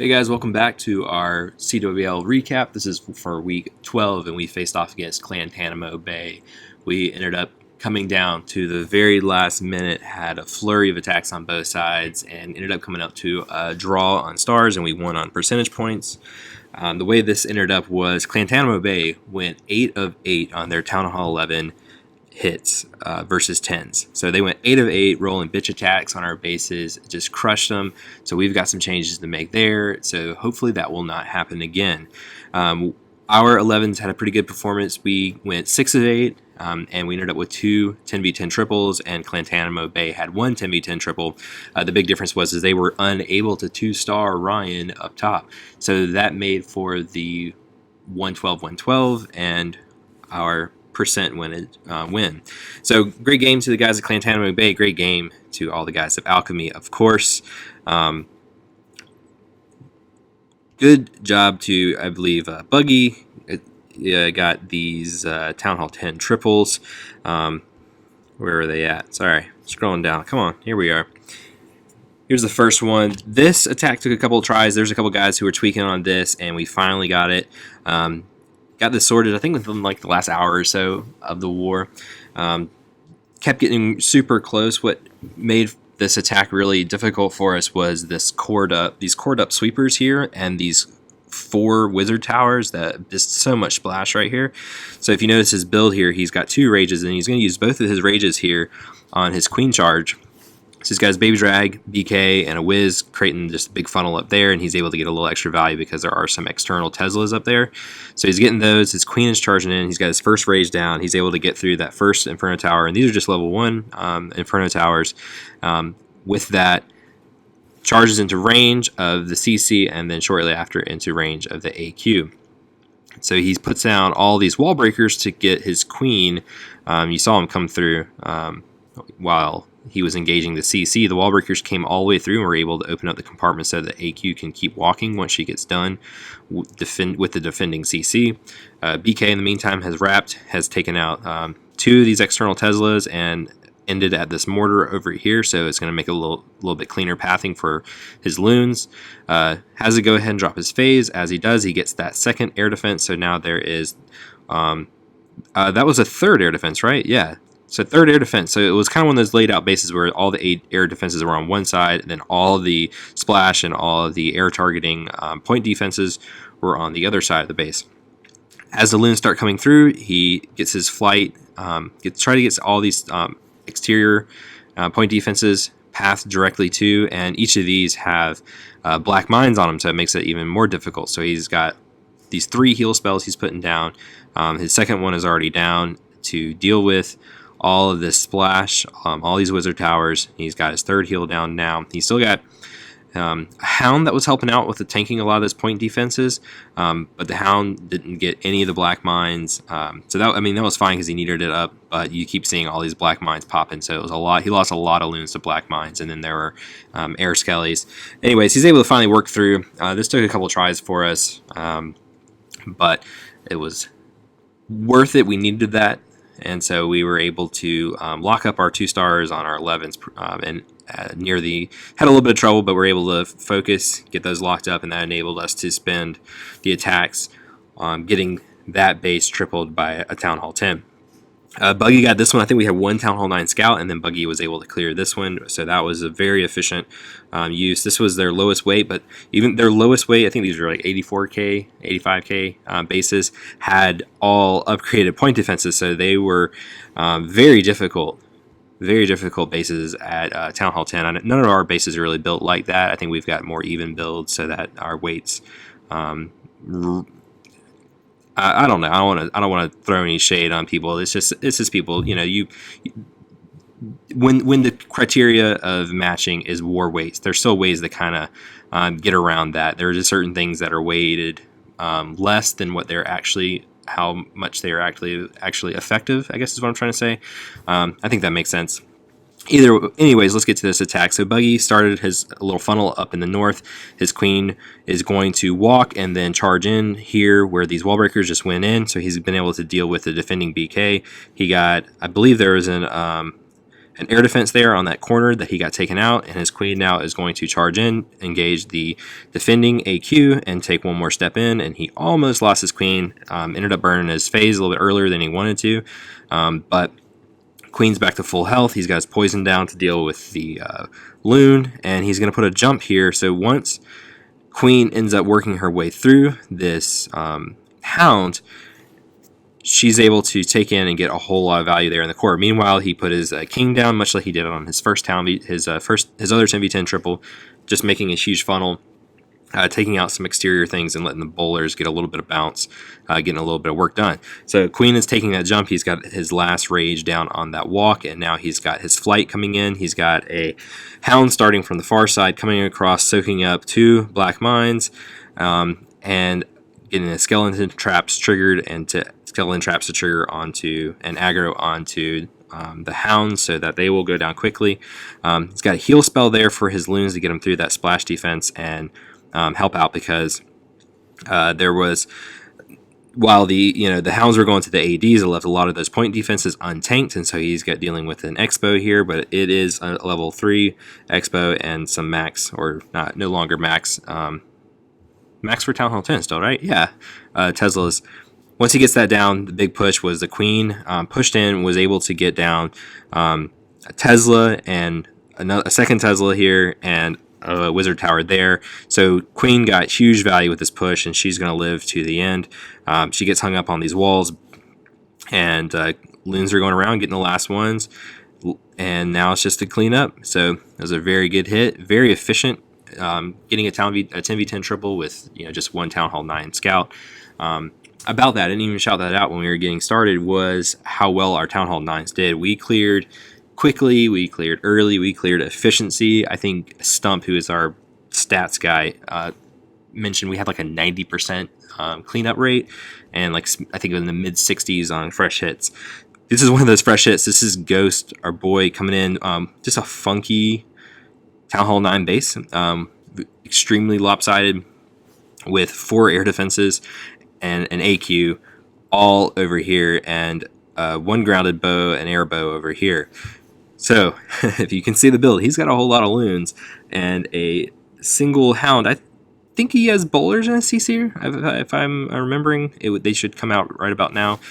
Hey guys, welcome back to our CWL recap. This is for week 12 and we faced off against Clantanemo Bay. We ended up coming down to the very last minute, had a flurry of attacks on both sides, and ended up coming up to a draw on stars, and we won on percentage points. The way this ended up was Clantanemo Bay went 8 of 8 on their Town Hall 11 hits versus 10s. So they went 8 of 8 rolling bitch attacks on our bases, just crushed them. So we've got some changes to make there. So hopefully that will not happen again. Our 11s had a pretty good performance. We went 6 of 8. And we ended up with 2 10v10 triples, and Clantanemo Bay had 1 10v10 triple. The big difference was they were unable to 2-star Ryan up top. So that made for the 112-112 and our percent win. So great game to the guys at Clantanemo Bay. Great game to all the guys of Alchemy, of course. Good job to, I believe, Buggy. Got these Town Hall 10 triples. Where are they at? Sorry, scrolling down. Come on, here we are. Here's the first one. This attack took a couple of tries. There's a couple guys who were tweaking on this, and we finally got it. Got this sorted, I think, within like the last hour or so of the war. Kept getting super close. What made this attack really difficult for us was these cored up sweepers here, and these 4 wizard towers that just so much splash right here. So if you notice his build here, he's got 2 rages, and he's going to use both of his rages here on his queen charge. So he's got his baby drag, BK, and a whiz, creating just a big funnel up there, and he's able to get a little extra value because there are some external Teslas up there. So he's getting those. His queen is charging in. He's got his first rage down. He's able to get through that first Inferno Tower, and these are just level 1 Inferno Towers. With that, charges into range of the CC, and then shortly after into range of the AQ. So he puts down all these wall breakers to get his queen. You saw him come through while he was engaging the CC. The wall breakers came all the way through and were able to open up the compartment so that AQ can keep walking once she gets done with the defending CC. BK in the meantime has taken out 2 of these external Teslas and ended at this mortar over here, so it's going to make a little bit cleaner pathing for his loons. Has to go ahead and drop his phase. As he does, he gets that second air defense, so now there is that was a 3rd air defense, right? Yeah, so 3rd air defense. So it was kind of one of those laid out bases where all the 8 air defenses were on one side, and then all the splash and all of the air targeting point defenses were on the other side of the base. As the loons start coming through, he gets his flight, try to get all these exterior point defenses path directly to, and each of these have black mines on them, so it makes it even more difficult. So he's got these 3 heal spells he's putting down. His second one is already down to deal with all of this splash, all these wizard towers. He's got his 3rd heal down now. He's still got a Hound that was helping out with the tanking a lot of those point defenses, but the Hound didn't get any of the black mines. So that was fine because he needed it up, but you keep seeing all these black mines popping, so it was a lot. He lost a lot of loons to black mines, and then there were air skellies. Anyways, he's able to finally work through. This took a couple tries for us, but it was worth it. We needed that, and so we were able to lock up our 2 stars on our 11s, and had a little bit of trouble, but we're able to focus, get those locked up, and that enabled us to spend the attacks on getting that base tripled by a Town Hall 10. Buggy got this one. I think we had 1 Town Hall 9 scout, and then Buggy was able to clear this one, so that was a very efficient use. This was their lowest weight, but even their lowest weight, I think these were like 84k, 85k bases, had all upgraded point defenses, so they were very difficult bases at Town Hall 10. None of our bases are really built like that. I think we've got more even builds so that our weights. I don't know. I don't want to throw any shade on people. It's just people. You know, when the criteria of matching is war weights, there's still ways to kind of get around that. There are just certain things that are weighted less than what they're actually. How much they are actually effective, I guess is what I'm trying to say. I think that makes sense. Anyways, let's get to this attack. So Buggy started his little funnel up in the north. His queen is going to walk and then charge in here where these wall breakers just went in. So he's been able to deal with the defending BK. He got, I believe there was a an air defense there on that corner that he got taken out, and his queen now is going to charge in, engage the defending AQ, and take one more step in, and he almost lost his queen. Ended up burning his phase a little bit earlier than he wanted to, but queen's back to full health. He's got his poison down to deal with the loon, and he's going to put a jump here. So once queen ends up working her way through this hound, she's able to take in and get a whole lot of value there in the core. Meanwhile, he put his king down, much like he did on his first town, his other 10v10 triple, just making a huge funnel, taking out some exterior things and letting the bowlers get a little bit of bounce, getting a little bit of work done. So queen is taking that jump. He's got his last rage down on that walk, and now he's got his flight coming in. He's got a hound starting from the far side, coming across, soaking up 2 black mines, and getting the skeleton traps triggered, and skeleton traps to trigger onto and aggro onto the hounds so that they will go down quickly. He's got a heal spell there for his loons to get him through that splash defense and help out, because there was, while the hounds were going to the ADs, it left a lot of those point defenses untanked, and so he's got dealing with an expo here, but it is a level 3 expo and some max, or not, no longer max. Max for Town Hall 10 still, right? Yeah. Tesla's. Once he gets that down, the big push was the queen pushed in, was able to get down a Tesla and a second Tesla here, and a wizard tower there. So queen got huge value with this push, and she's going to live to the end. She gets hung up on these walls, and loons are going around getting the last ones, and now it's just to clean up. So it was a very good hit, very efficient. Getting a 10v10 triple with just one Town Hall 9 scout. About that, I didn't even shout that out when we were getting started, was how well our Town Hall 9s did. We cleared quickly, we cleared early, we cleared efficiency. I think Stump, who is our stats guy, mentioned we had like a 90% cleanup rate, and like I think in the mid 60s on fresh hits. This is one of those fresh hits. This is Ghost, our boy, coming in, just a funky Town Hall 9 base, extremely lopsided, with 4 air defenses and an AQ all over here, and 1 grounded bow, an air bow over here. So if you can see the build, he's got a whole lot of loons and a single hound. I think he has bowlers in a CC, if I'm remembering. They should come out right about now.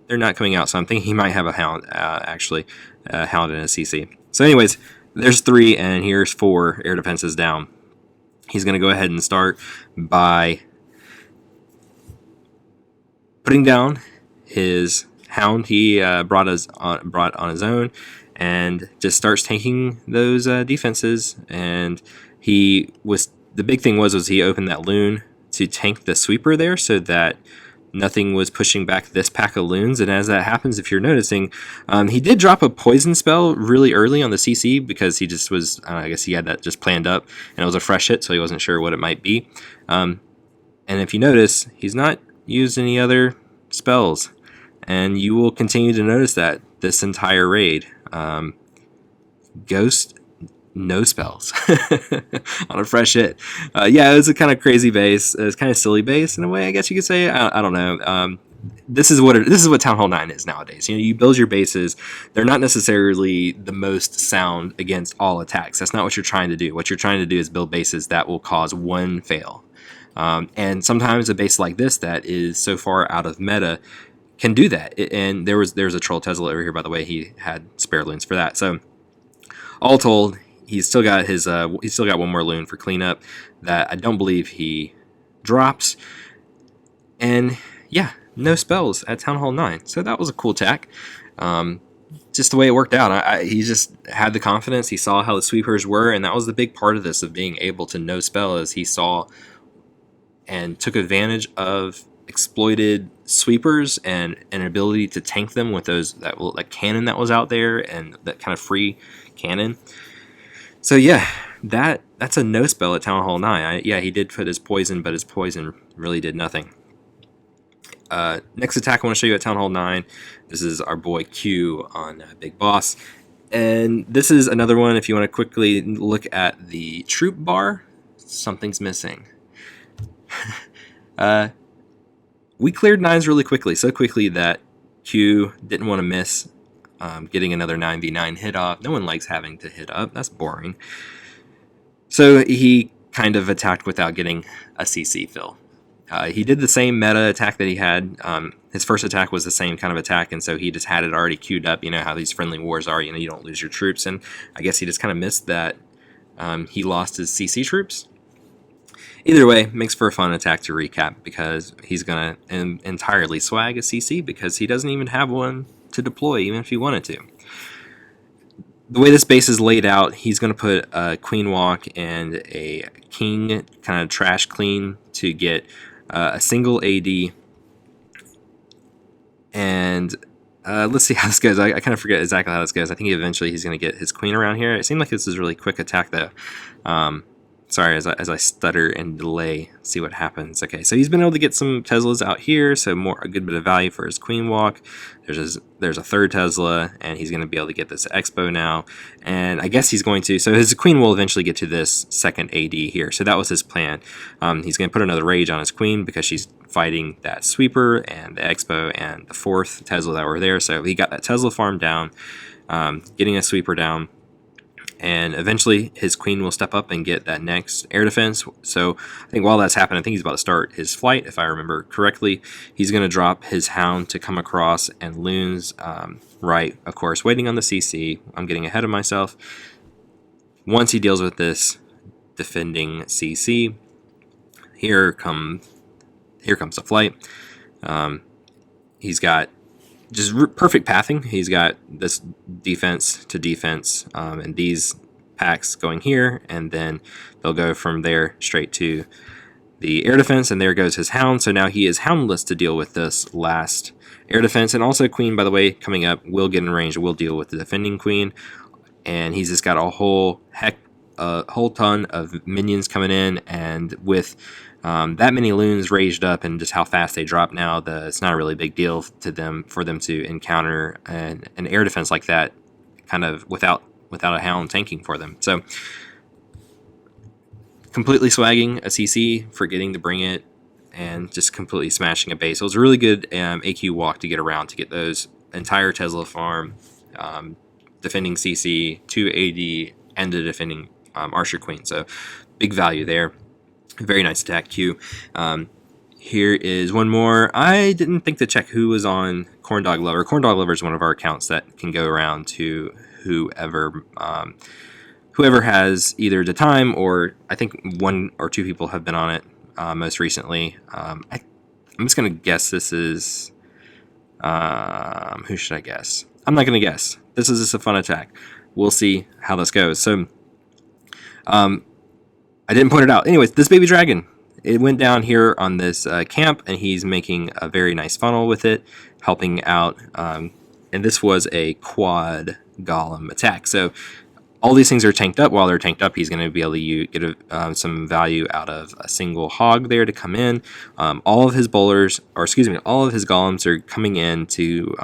They're not coming out, so I'm thinking he might have a hound, actually, a hound in a CC. So anyways, there's 3, and here's 4 air defenses down. He's going to go ahead and start by putting down his hound he brought on his own, and just starts tanking those defenses. And the big thing was he opened that loon to tank the sweeper there, so that nothing was pushing back this pack of loons. And as that happens, if you're noticing, he did drop a poison spell really early on the CC, because he just was, I guess he had that just planned up, and it was a fresh hit, so he wasn't sure what it might be. And if you notice, he's not used any other spells, and you will continue to notice that this entire raid. Ghost, no spells on a fresh hit. Yeah, it was a kind of crazy base. It was kind of silly base in a way, I guess you could say. I don't know. This is what Town Hall 9 is nowadays. You build your bases. They're not necessarily the most sound against all attacks. That's not what you're trying to do. What you're trying to do is build bases that will cause one fail. And sometimes a base like this that is so far out of meta can do that. And there's a troll Tesla over here, by the way. He had spare loons for that. So all told, he's still got one more loon for cleanup that I don't believe he drops. And yeah, no spells at Town Hall 9. So that was a cool attack. Just the way it worked out. He just had the confidence. He saw how the sweepers were, and that was the big part of this, of being able to no spell, is he saw and took advantage of exploited sweepers and an ability to tank them with that cannon that was out there, and that kind of free cannon. So yeah, that's a no spell at Town Hall 9. He did put his poison, but his poison really did nothing. Next attack I want to show you at Town Hall 9. This is our boy Q on Big Boss. And this is another one, if you want to quickly look at the troop bar, something's missing. We cleared 9s really quickly, so quickly that Q didn't want to miss getting another 9v9 hit off. No one likes having to hit up. That's boring. So he kind of attacked without getting a CC fill. He did the same meta attack that he had. His first attack was the same kind of attack, and so he just had it already queued up. You know how these friendly wars are. You don't lose your troops, and I guess he just kind of missed that. He lost his CC troops. Either way, makes for a fun attack to recap, because he's going to entirely swag a CC because he doesn't even have one to deploy, even if he wanted to. The way this base is laid out, he's going to put a Queen Walk and a King kind of trash clean to get a single AD. And let's see how this goes. I kind of forget exactly how this goes. I think eventually he's going to get his Queen around here. It seemed like this is a really quick attack, though. Sorry, as I stutter and delay, see what happens. Okay, so he's been able to get some Teslas out here, so a good bit of value for his Queen Walk. There's a third Tesla, and he's going to be able to get this Expo now. And I guess he's going to, so his Queen will eventually get to this second AD here. So that was his plan. He's going to put another Rage on his Queen because she's fighting that Sweeper and the Expo and the fourth Tesla that were there. So he got that Tesla farm down, getting a Sweeper down. And eventually his Queen will step up and get that next air defense. So I think while that's happening, I think he's about to start his flight, if I remember correctly. He's going to drop his Hound to come across, and Loons right, of course, waiting on the CC. I'm getting ahead of myself. Once he deals with this defending CC, here comes the flight. He's got just perfect pathing. He's got this defense to defense, and these packs going here, and then they'll go from there straight to the air defense, and there goes his Hound. So now he is houndless to deal with this last air defense. And also Queen, by the way, coming up, will get in range, will deal with the defending Queen. And he's just got a whole ton of minions coming in, and with that many Loons raised up and just how fast they drop now, it's not a really big deal for them to encounter an air defense like that, kind of without a Hound tanking for them. So completely swagging a CC, forgetting to bring it, and just completely smashing a base. So it was a really good AQ walk to get around, to get those entire Tesla farm, defending CC, 2 AD, and the defending Archer Queen. So big value there. Very nice attack queue. Here is one more. I didn't think to check who was on Corndog Lover. Corndog Lover is one of our accounts that can go around to whoever has either the time, or I think 1 or 2 people have been on it most recently. I'm just going to guess this is... who should I guess? I'm not going to guess. This is just a fun attack. We'll see how this goes. So, I didn't point it out. Anyways, this baby dragon, it went down here on this camp, and he's making a very nice funnel with it, helping out. And this was a quad golem attack. So all these things are tanked up. While they're tanked up, he's going to be able to get some value out of a single hog there to come in. All of his bowlers, or excuse me, all of his golems are coming in to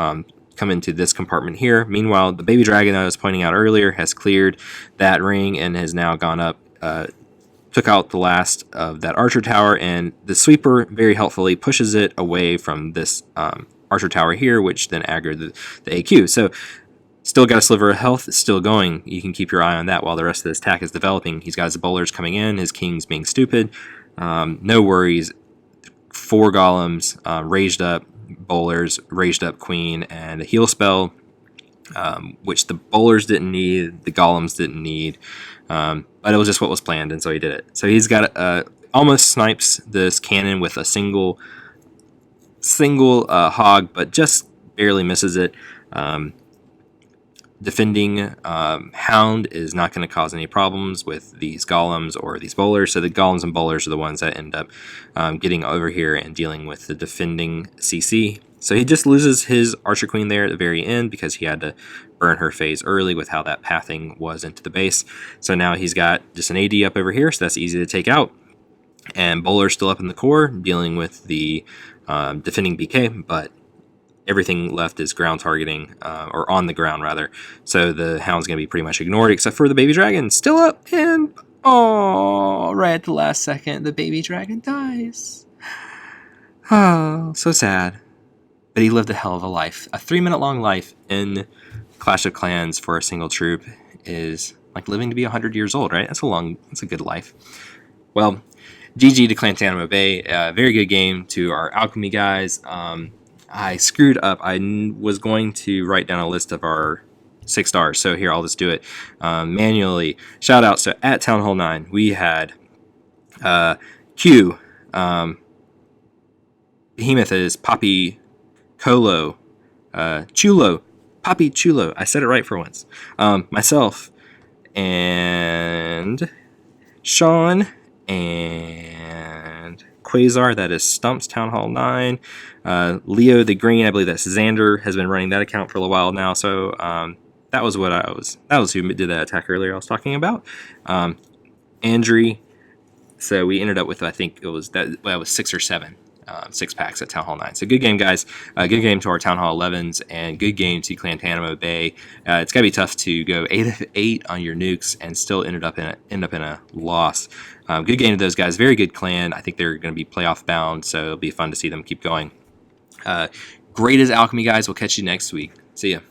come into this compartment here. Meanwhile, the baby dragon I was pointing out earlier has cleared that ring and has now gone up, took out the last of that archer tower, and the sweeper very helpfully pushes it away from this archer tower here, which then aggroed the AQ. So still got a sliver of health, it's still going. You can keep your eye on that while the rest of this attack is developing. He's got his bowlers coming in, his king's being stupid. No worries. 4 golems, raised up bowlers, raised up queen, and a heal spell, which the bowlers didn't need, the golems didn't need. But it was just what was planned, and so he did it. So he's got almost snipes this cannon with a single hog, but just barely misses it. Defending Hound is not going to cause any problems with these golems or these bowlers. So the golems and bowlers are the ones that end up getting over here and dealing with the defending CC. So he just loses his Archer Queen there at the very end because he had to burn her phase early with how that pathing was into the base. So now he's got just an AD up over here, so that's easy to take out. And bowler's still up in the core, dealing with the defending BK, but everything left is ground targeting, or on the ground rather. So the Hound's going to be pretty much ignored, except for the baby dragon, still up, and oh, right at the last second, the baby dragon dies. Oh, so sad. But he lived a hell of a life, a 3-minute long life in Clash of Clans for a single troop is like living to be 100 years old, right? That's a good life. Well, GG to Clantanemo Bay. Very good game to our Alchemy guys. I screwed up. I was going to write down a list of our 6 stars. So here, I'll just do it manually. Shout out. So at Town Hall 9, we had Q. Behemoth is Poppy Colo. Chulo. Poppy Chulo. I said it right for once. Myself and Sean and Quasar, that is Stumps Town Hall 9. Leo the Green, I believe that's Xander, has been running that account for a while now. So that was who did that attack earlier I was talking about. Andrew. So we ended up with, I think it was 6 or 7. 6 packs at Town Hall 9. So good game, guys. Good game to our Town Hall 11s, and good game to Clantanemo Bay. It's got to be tough to go 8 of 8 on your nukes and still end up in a loss. Good game to those guys. Very good clan. I think they're going to be playoff bound, so it'll be fun to see them keep going. Great as Alchemy, guys. We'll catch you next week. See ya.